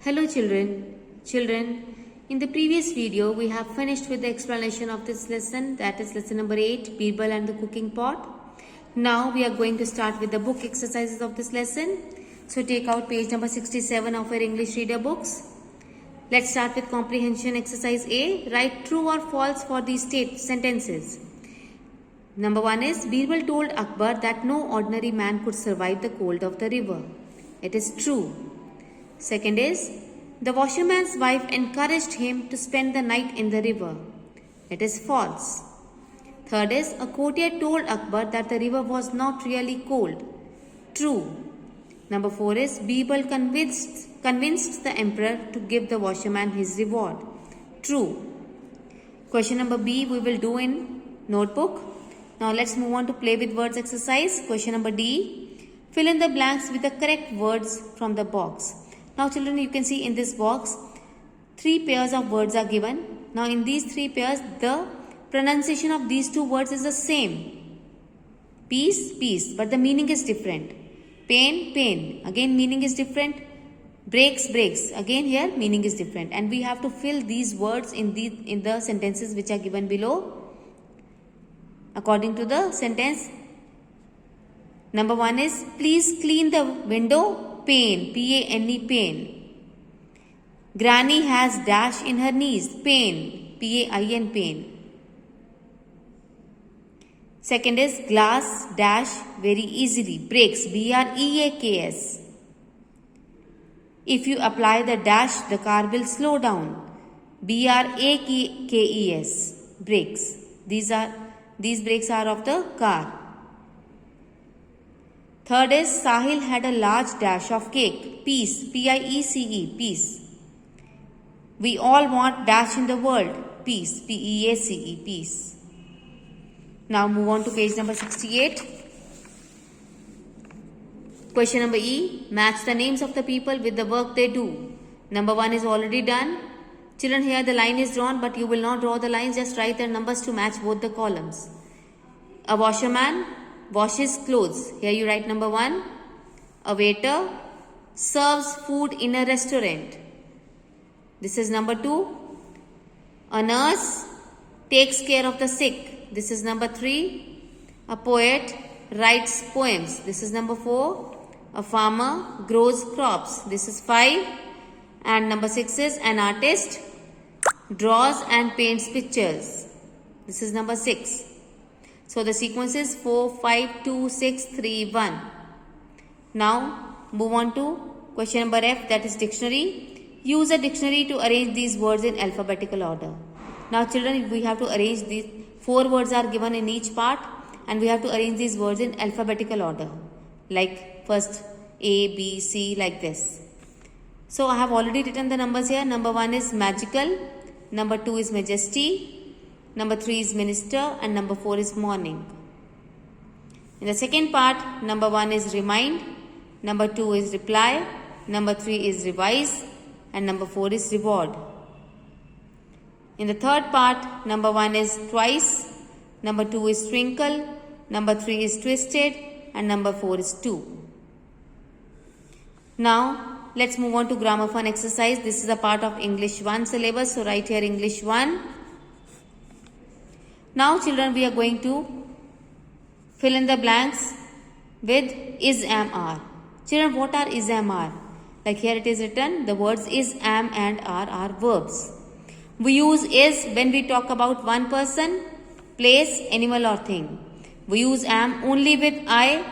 Hello children, in the previous video we have finished with the explanation of this lesson, that is lesson number 8, Birbal and the cooking pot. Now we are going to start with the book exercises of this lesson. So take out page number 67 of your English reader books. Let's start with comprehension exercise A. Write true or false for these sentences. Number 1 is, Birbal told Akbar that no ordinary man could survive the cold of the river. It is true. Second is, the washerman's wife encouraged him to spend the night in the river. It is false. Third is, a courtier told Akbar that the river was not really cold. True. Number 4 is, Birbal convinced the emperor to give the washerman his reward. True. Question number B we will do in notebook. Now let's move on to play with words exercise. Question number D. Fill in the blanks with the correct words from the box. Now children, you can see in this box 3 pairs of words are given. Now in these 3 pairs the pronunciation of these 2 words is the same. Peace, peace, but the meaning is different. Pain, pain, again meaning is different. Breaks, breaks, again here meaning is different. And we have to fill these words in the sentences which are given below according to the sentence. Number 1 is, please clean the window. Pain, P-A-N-E, pain. Granny has dash in her knees. Pain, P-A-I-N, pain. Second is, glass dash very easily. Breaks, B-R-E-A-K-S. If you apply the dash, the car will slow down. B-R-A-K-E-S. Brakes. These brakes are of the car. Third is, Sahil had a large dash of cake. Peace, P-I-E-C-E, peace. We all want dash in the world. Peace, P-E-A-C-E, peace. Now move on to page number 68. Question number E. Match the names of the people with the work they do. Number 1 is already done. Children, here the line is drawn, but you will not draw the lines. Just write the numbers to match both the columns. A washerman washes clothes. Here you write number 1. A waiter serves food in a restaurant. This is number 2. A nurse takes care of the sick. This is number 3. A poet writes poems. This is number 4. A farmer grows crops. This is 5. And number 6 is, an artist draws and paints pictures. This is number 6. So the sequence is 4, 5, 2, 6, 3, 1. Now move on to question number F, that is dictionary. Use a dictionary to arrange these words in alphabetical order. Now children, we have to arrange these 4 words are given in each part and we have to arrange these words in alphabetical order. Like first A, B, C, like this. So I have already written the numbers here. Number 1 is magical. Number 2 is majesty. Number 3 is minister and number 4 is morning. In the second part, number 1 is remind, number 2 is reply, number 3 is revise and number 4 is reward. In the third part, number 1 is twice, number 2 is twinkle, number 3 is twisted and number 4 is 2. Now let's move on to grammar fun exercise. This is a part of English 1 syllabus. So write here English 1. Now children, we are going to fill in the blanks with is, am, are. Children, what are is, am, are? Like here it is written, the words is, am and are verbs. We use is when we talk about one person, place, animal or thing. We use am only with I.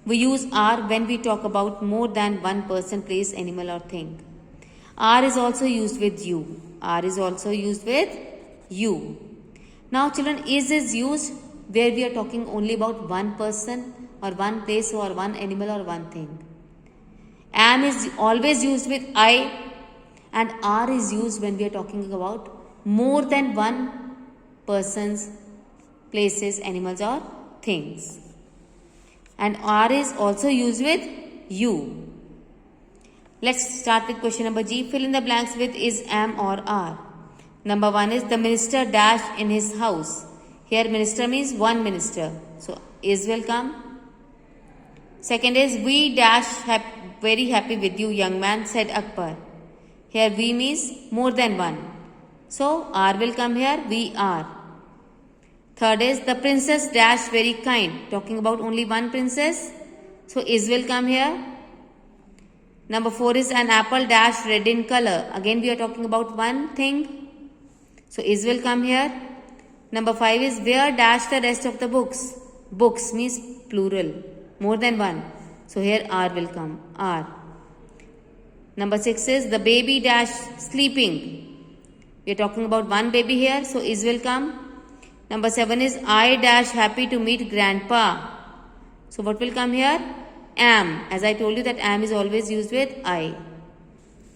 We use are when we talk about more than one person, place, animal or thing. Are is also used with you. Are is also used with you. Now children, is used where we are talking only about one person or one place or one animal or one thing. Am is always used with I and are is used when we are talking about more than one persons, places, animals or things. And are is also used with you. Let's start with question number G. Fill in the blanks with is, am or are. Number 1 is, the minister dash in his house. Here minister means one minister. So is will come. Second is, we dash very happy with you, young man, said Akbar. Here we means more than one. So are will come here, we are. Third is the princess dash very kind. Talking about only one princess. So is will come here. Number 4 is an apple dash red in color. Again we are talking about one thing. So is will come here. Number 5 is where dash the rest of the books. Books means plural. More than one. So here are will come. Are. Number 6 is the baby dash sleeping. We are talking about one baby here. So is will come. Number 7 is I dash happy to meet grandpa. So what will come here? Am. As I told you that am is always used with I.